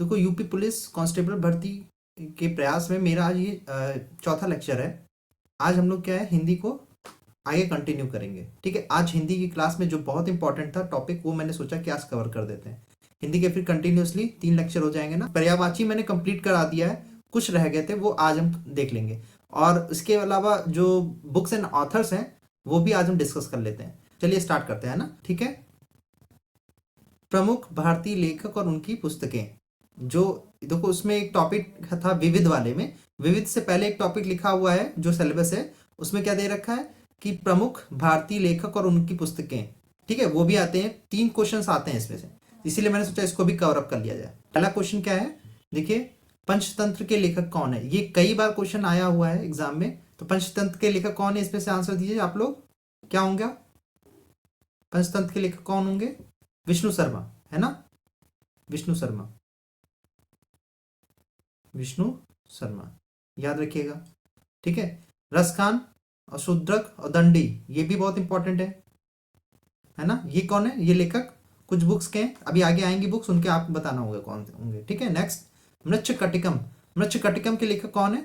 देखो, UP police constable भर्ती के प्रयास में मेरा आज ये चौथा लेक्चर है। आज हम लोग क्या है, हिंदी को आगे कंटिन्यू करेंगे। ठीक है, आज हिंदी की क्लास में जो बहुत इंपॉर्टेंट था टॉपिक, वो मैंने सोचा कि आज कवर कर देते हैं। हिंदी के फिर कंटिन्यूसली 3 लेक्चर हो जाएंगे ना। पर्यायवाची मैंने कंप्लीट करा दिया है, कुछ रह गए थे वो आज हम देख लेंगे। और इसके अलावा जो बुक्स एंड ऑथर्स हैं वो भी आज हम डिस्कस कर लेते हैं। चलिए स्टार्ट करते हैं ना। ठीक है, प्रमुख भारतीय लेखक और उनकी पुस्तकें। जो देखो, उसमें एक टॉपिक था विविध वाले में, विविध से पहले एक टॉपिक लिखा हुआ है जो सिलेबस है, उसमें क्या दे रखा है कि प्रमुख भारतीय लेखक और उनकी पुस्तकें। ठीक है, वो भी आते हैं, 3 क्वेश्चंस आते हैं इसमें से, इसीलिए मैंने सोचा इसको भी कवर अप कर लिया जाए। पहला क्वेश्चन क्या है, देखिए, पंचतंत्र के लेखक कौन है। ये कई बार क्वेश्चन आया हुआ है एग्जाम में, तो पंचतंत्र के लेखक कौन है, इसमें से आंसर दीजिए आप लोग। क्या होंगे, पंचतंत्र के लेखक कौन होंगे? विष्णु शर्मा, है ना, विष्णु शर्मा, विष्णु शर्मा, याद रखिएगा। ठीक है, रसखान और शूद्रक और दंडी, ये भी बहुत इंपॉर्टेंट है ना। ये कौन है, ये लेखक कुछ बुक्स के हैं, अभी आगे आएंगी बुक्स, उनके आपको बताना होगा कौन से होंगे। ठीक है, नेक्स्ट, मृच्छकटिकम। मृच्छकटिकम के लेखक कौन है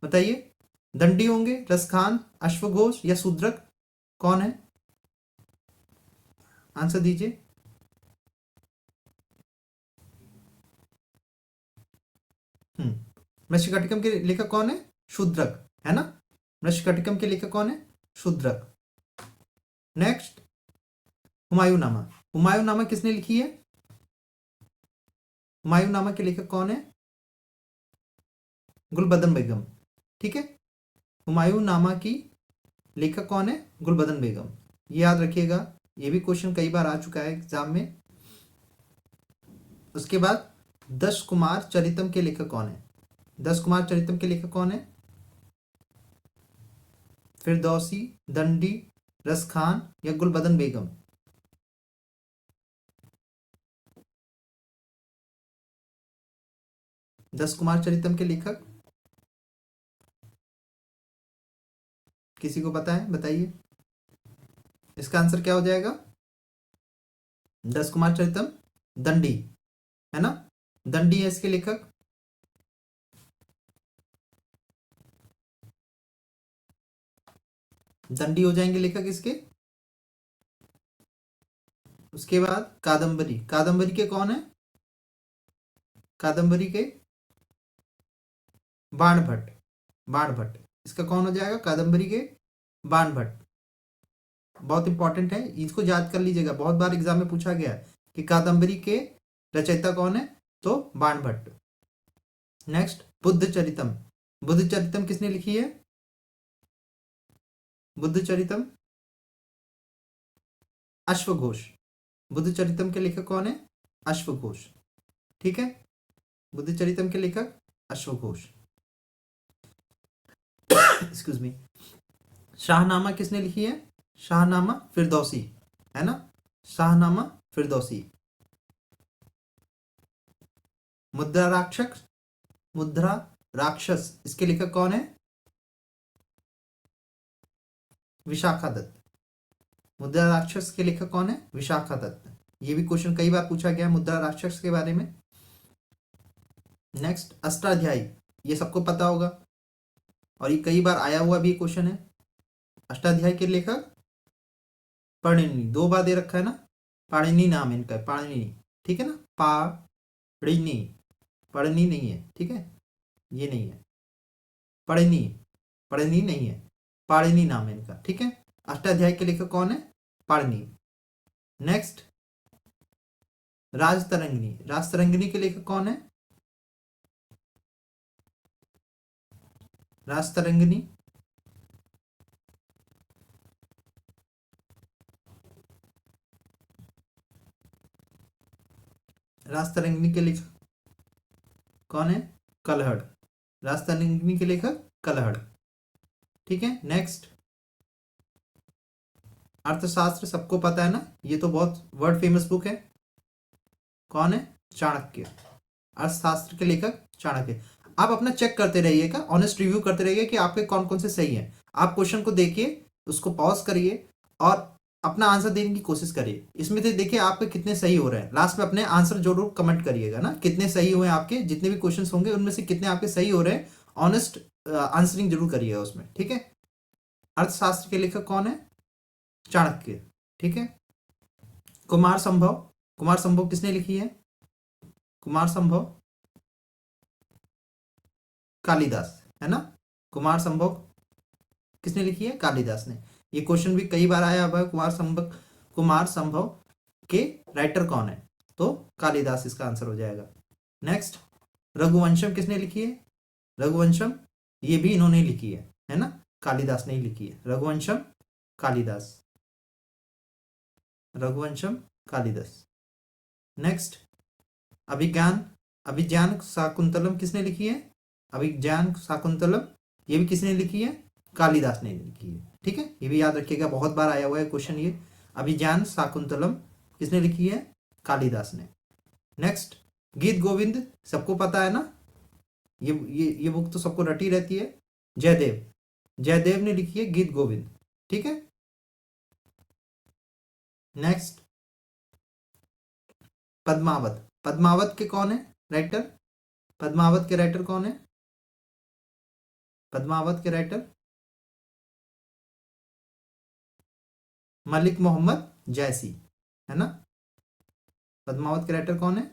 बताइए? दंडी होंगे, रसखान, अश्वघोष या शूद्रक, कौन है? आंसर दीजिए। मृच्छकटिकम के लेखक कौन है? शूद्रक, है ना। मृच्छकटिकम के लेखक कौन है? शूद्रक। नेक्स्ट, हुमायूं नामा। हुमायूं नामा किसने लिखी है? हुमायूं नामा के लेखक कौन है? गुलबदन बेगम। ठीक है, हुमायूं नामा की लेखक कौन है? गुलबदन बेगम, ये याद रखिएगा, ये भी क्वेश्चन कई बार आ चुका है एग्जाम में। उसके बाद 10 कुमार चरितम के लेखक कौन है? 10 कुमार चरितम के लेखक कौन है? फिरदौसी, दंडी, रसखान या गुलबदन बेगम? 10 कुमार चरितम के लेखक किसी को पता है, बताइए। इसका आंसर क्या हो जाएगा? 10 कुमार चरितम दंडी, है ना, दंडी है इसके लेखक। दंडी हो जाएंगे लेखक इसके। उसके बाद कादंबरी, कादंबरी के कौन है? कादंबरी के बाणभट्ट, बाणभट्ट, इसका कौन हो जाएगा? कादंबरी के बाणभट्ट। बहुत इंपॉर्टेंट है, इसको याद कर लीजिएगा, बहुत बार एग्जाम में पूछा गया है कि कादंबरी के रचयिता कौन है, तो बाणभट्ट। नेक्स्ट, बुद्ध चरितम। बुद्ध चरितम किसने लिखी है? बुद्ध चरितम अश्वघोष। बुद्ध चरितम के लेखक कौन है? अश्वघोष। ठीक है, बुद्ध चरितम के लेखक अश्वघोष। Excuse me. शाहनामा किसने लिखी है? शाहनामा फिरदौसी, है ना, शाहनामा फिरदौसी। मुद्रा राक्षस, मुद्रा राक्षस, इसके लेखक कौन है? विशाखा दत्त। मुद्रा राक्षस के लेखक कौन है? विशाखा दत्त। ये भी क्वेश्चन कई बार पूछा गया मुद्रा राक्षस के बारे में। नेक्स्ट, अष्टाध्यायी, ये सबको पता होगा और ये कई बार आया हुआ भी क्वेश्चन है। अष्टाध्यायी के लेखक पाणिनि, 2 बार दे रखा है ना, पाणिनि नाम इनका, पाणिनि। ठीक है ना, पाणिनि, पढ़नी नहीं है, ठीक है, ये नहीं है, पढ़नी, पढ़नी नहीं है, पाणिनि नाम है इनका। ठीक है, अष्टाध्यायी के लेखक कौन है? पाणिनि। नेक्स्ट, राजतरंगिणी। राजतरंगिणी के लेखक कौन है? राजतरंगिणी, राजतरंगिणी के लेखक कौन है? कलहड़। राजतरंगिणी के लेखक कलहड़। ठीक है, नेक्स्ट, अर्थशास्त्र सबको पता है ना, ये तो बहुत वर्ल्ड फेमस बुक है। कौन है? चाणक्य। अर्थशास्त्र के लेखक चाणक्य। आप अपना चेक करते रहिएगा, ऑनेस्ट रिव्यू करते रहिए कि आपके कौन कौन से सही हैं। आप क्वेश्चन को देखिए, उसको पॉज करिए और अपना आंसर देने की कोशिश करिए। इसमें से देखिए आपके कितने सही हो रहे हैं, लास्ट में अपने आंसर जरूर कमेंट करिएगा ना, कितने सही हुए हैं आपके, जितने भी क्वेश्चंस होंगे उनमें से कितने आपके सही हो रहे हैं, ऑनेस्ट आंसरिंग जरूर करिएगा उसमें, ठीक है। अर्थशास्त्र के लेखक कौन है? चाणक्य, ठीक है। कुमार संभव, कुमार संभव किसने लिखी है? कुमार संभव कालिदास, है ना। कुमार संभव किसने लिखी है? कालिदास ने। ये क्वेश्चन भी कई बार आया हुआ है, कुमार संभव के राइटर कौन है? तो कालिदास इसका आंसर हो जाएगा। नेक्स्ट, रघुवंशम किसने लिखी है? रघुवंशम ये भी इन्होंने लिखी है ना, कालिदास ने ही लिखी है। रघुवंशम कालिदास, रघुवंशम कालिदास। नेक्स्ट, अभिज्ञान अभिज्ञान शाकुंतलम किसने लिखी है? अभिज्ञान शाकुंतलम ये भी किसने लिखी है? कालिदास ने लिखी है, ठीक है। ये भी याद रखिएगा, बहुत बार आया हुआ है क्वेश्चन ये। अभिज्ञान शाकुंतलम किसने लिखी है? कालिदास ने। नेक्स्ट, गीत गोविंद सबको पता है ना, ये बुक तो सबको रटी रहती है। जयदेव, जयदेव ने लिखी है गीत गोविंद, ठीक है। नेक्स्ट, पद्मावत, पद्मावत के कौन है राइटर? पद्मावत के राइटर कौन है? पद्मावत के राइटर मलिक मोहम्मद जैसी, है ना। पद्मावत के राइटर कौन है?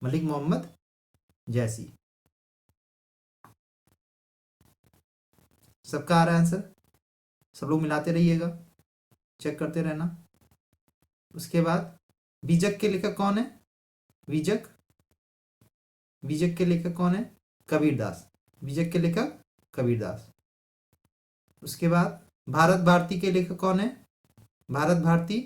मलिक मोहम्मद जैसी। सबका आ रहा है आंसर? सब लोग मिलाते रहिएगा, चेक करते रहना। उसके बाद बीजक के लेखक कौन है? बीजक, बीजक के लेखक कौन है? कबीरदास, बीजक के लेखक कबीरदास। उसके बाद भारत भारती के लेखक कौन है? भारत भारती,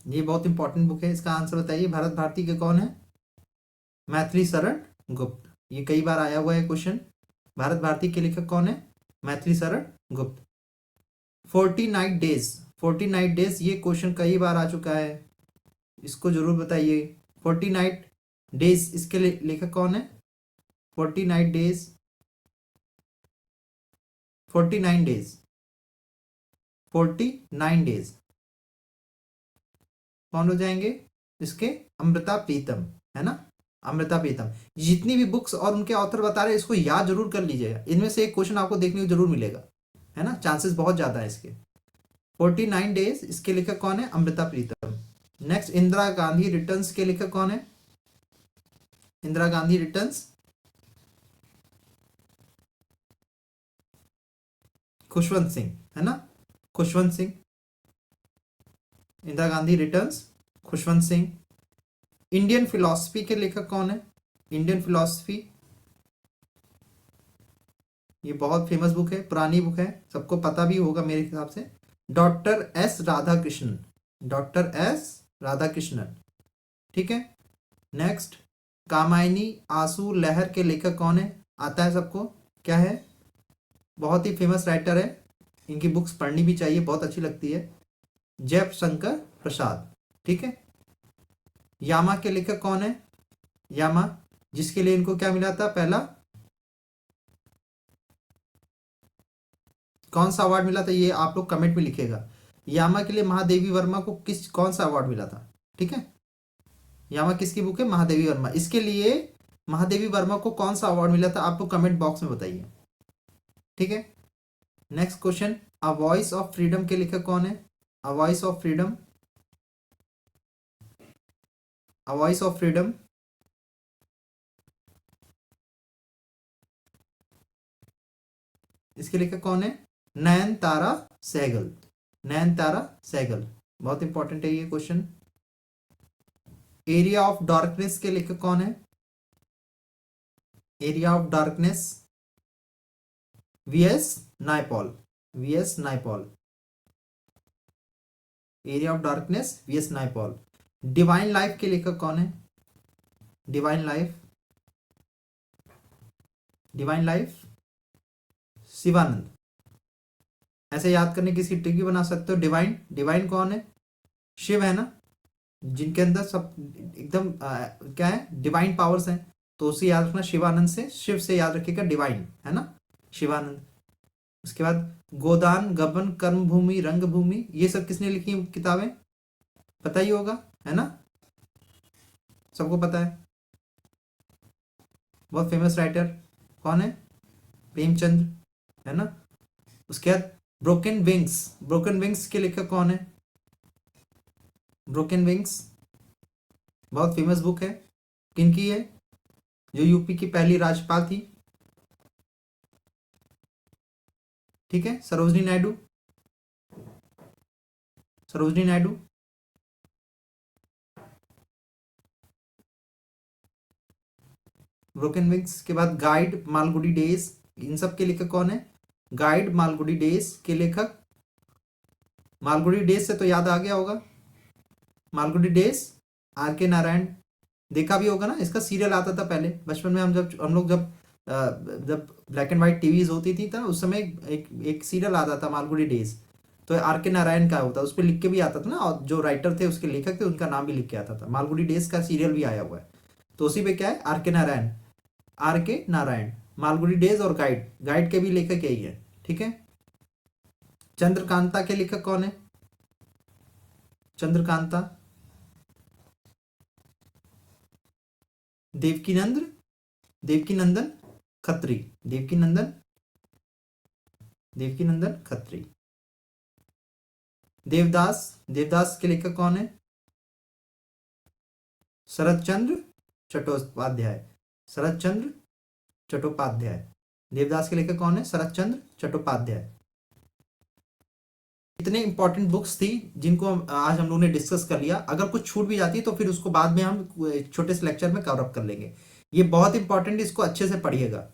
ये बहुत इंपॉर्टेंट बुक है, इसका आंसर बताइए। भारत भारती के कौन है? मैथिली शरण गुप्त, ये कई बार आया हुआ है क्वेश्चन। भारत भारती के लेखक कौन है? मैथिली शरण गुप्त। 49 डेज, 49 डेज ये क्वेश्चन कई बार आ चुका है, इसको जरूर बताइए। 49 डेज इसके लेखक कौन है? 49 डेज, 49 डेज, 49 डेज कौन हो जाएंगे इसके? अमृता प्रीतम, है ना, अमृता प्रीतम। जितनी भी बुक्स और उनके ऑथर बता रहे हैं इसको याद जरूर कर लीजिएगा, इनमें से एक क्वेश्चन आपको देखने को जरूर मिलेगा, है ना, चांसेस बहुत ज्यादा है इसके। 49 डेज इसके लेखक कौन है? अमृता प्रीतम। नेक्स्ट, इंदिरा गांधी रिटर्न्स के लेखक कौन है? इंदिरा गांधी रिटर्न्स खुशवंत सिंह, है ना, Khushwant Singh. Indira Gandhi returns Khushwant Singh. Indian philosophy के लेखक कौन है? इंडियन फिलॉसफी ये बहुत फेमस बुक है, पुरानी बुक है, सबको पता भी होगा मेरे हिसाब से। Doctor S Radhakrishnan, doctor S Radhakrishnan, ठीक है। नेक्स्ट, कामायनी आंसू लहर के लेखक कौन है? आता है सबको, क्या है? बहुत ही फेमस राइटर है, इनकी बुक्स पढ़नी भी चाहिए, बहुत अच्छी लगती है। जयशंकर प्रसाद, ठीक है। यामा के लेखक कौन है? यामा, जिसके लिए इनको क्या मिला था पहला, कौन सा अवार्ड मिला था ये आप लोग कमेंट में लिखेगा। यामा के लिए महादेवी वर्मा को कौन सा अवार्ड मिला था, ठीक है। यामा किसकी बुक है? महादेवी वर्मा, इसके लिए महादेवी वर्मा को कौन सा अवार्ड मिला था आप लोग कमेंट बॉक्स में बताइए, ठीक है। Next question, a voice of freedom के लेखक कौन है? A voice of freedom, a voice of freedom इसके लेखक कौन है? नयनतारा सहगल, नयनतारा सहगल, बहुत इंपॉर्टेंट है ये क्वेश्चन। एरिया ऑफ डार्कनेस के लेखक कौन है? Area of darkness V S Naipaul, V S Naipaul, area of darkness V S Naipaul. Divine life के लेखक कौन है? Divine life, divine life Shivananda, ऐसे याद करने की इसकी ट्रिक भी बना सकते हो। डिवाइन, डिवाइन कौन है? शिव, है ना, जिनके अंदर सब एकदम क्या है, डिवाइन पावर्स हैं। तो उसे याद रखना, शिवानंद से, शिव से याद रखिएगा, डिवाइन है ना, शिवानंद। उसके बाद गोदान, गबन, कर्म भूमि, रंग भूमि, ये सब किसने लिखी हैं किताबें, पता ही होगा, है ना, सबको पता है। बहुत फेमस राइटर कौन है, प्रेमचंद्र, है ना। उसके बाद ब्रोकन विंग्स, ब्रोकन विंग्स के लेखक कौन है, ब्रोकन विंग्स बहुत फेमस बुक है, किनकी है, जो यूपी की पहली राज्यपाल थी, ठीक है, सरोजनी नायडू, सरोजनी नायडू। ब्रोकन विंग्स के बाद गाइड, मालगुडी डेज, इन सब के लेखक कौन है, गाइड, मालगुडी डेज के लेखक, मालगुडी डेज से तो याद आ गया होगा, मालगुडी डेज, आर के नारायण, देखा भी होगा ना, इसका सीरियल आता था पहले बचपन में, हम लोग जब ब्लैक एंड व्हाइट टीवीज होती थी था उस समय एक सीरियल आता था मालगुडी डेज, तो आर के नारायण का होता, उस पर लिख के भी आता था ना, और जो राइटर थे उसके लेखक थे उनका नाम भी लिख के आता था, मालगुडी डेज का सीरियल भी आया हुआ है। तो उसी पे क्या है, आर के नारायण, आर के नारायण, मालगुडी डेज और गाइड, गाइड के भी लेखक यही है, ठीक है। चंद्रकांता के लेखक कौन है, चंद्रकांता, देवकीनंद, देवकीनंदन खत्री, देवकीनंदन, देवकीनंदन खत्री। देवदास, देवदास के लेखक कौन है, शरद चंद्र चट्टोपाध्याय, शरद चंद्र चट्टोपाध्याय। देवदास के लेखक कौन है, शरद चंद्र चट्टोपाध्याय। इतने इंपॉर्टेंट बुक्स थी जिनको आज हम लोगों ने डिस्कस कर लिया। अगर कुछ छूट भी जाती है तो फिर उसको बाद में हम छोटे से लेक्चर में कवर अप कर लेंगे। ये बहुत इंपॉर्टेंट, इसको अच्छे से पढ़िएगा।